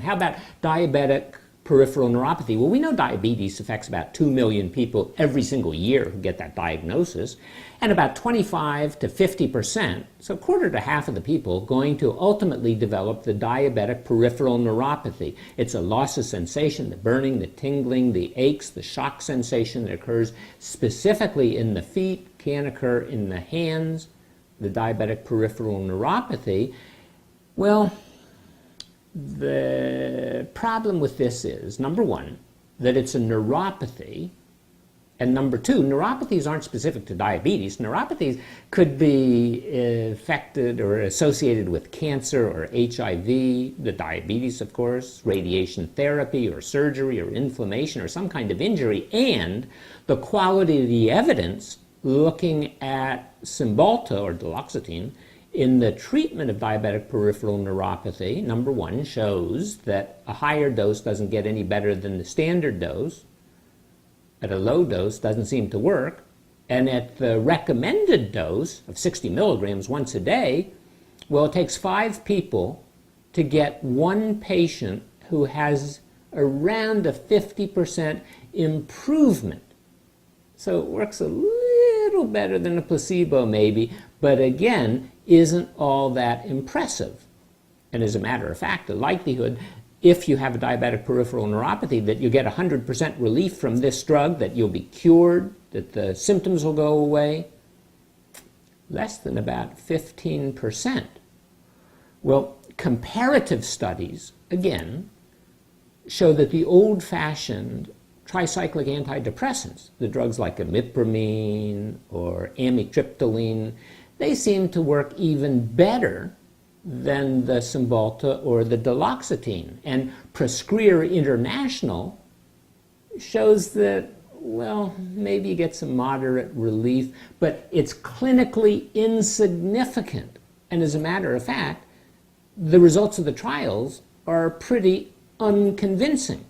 How about diabetic peripheral neuropathy? Well, we know diabetes affects about 2 million people every single year who get that diagnosis, and about 25 to 50%, so a quarter to half of the people, going to ultimately develop the diabetic peripheral neuropathy. It's a loss of sensation, the burning, the tingling, the aches, the shock sensation that occurs specifically in the feet, can occur in the hands, the diabetic peripheral neuropathy. Well, the problem with this is, number one, that it's a neuropathy, and number two, neuropathies aren't specific to diabetes. Neuropathies could be affected or associated with cancer or HIV, the diabetes, of course, radiation therapy or surgery or inflammation or some kind of injury, and the quality of the evidence looking at Cymbalta or duloxetine in the treatment of diabetic peripheral neuropathy, number one, shows that a higher dose doesn't get any better than the standard dose. At a low dose, doesn't seem to work. And at the recommended dose of 60 milligrams once a day, well, it takes 5 people to get one patient who has around a 50% improvement. So it works a little better than a placebo maybe, but again, isn't all that impressive. And as a matter of fact, the likelihood, if you have a diabetic peripheral neuropathy, that you get 100% relief from this drug, that you'll be cured, that the symptoms will go away, less than about 15%. Well, comparative studies, again, show that the old-fashioned tricyclic antidepressants, the drugs like imipramine or amitriptyline, they seem to work even better than the Cymbalta or the duloxetine. And Prescribe International shows that, well, maybe you get some moderate relief, but it's clinically insignificant. And as a matter of fact, the results of the trials are pretty unconvincing.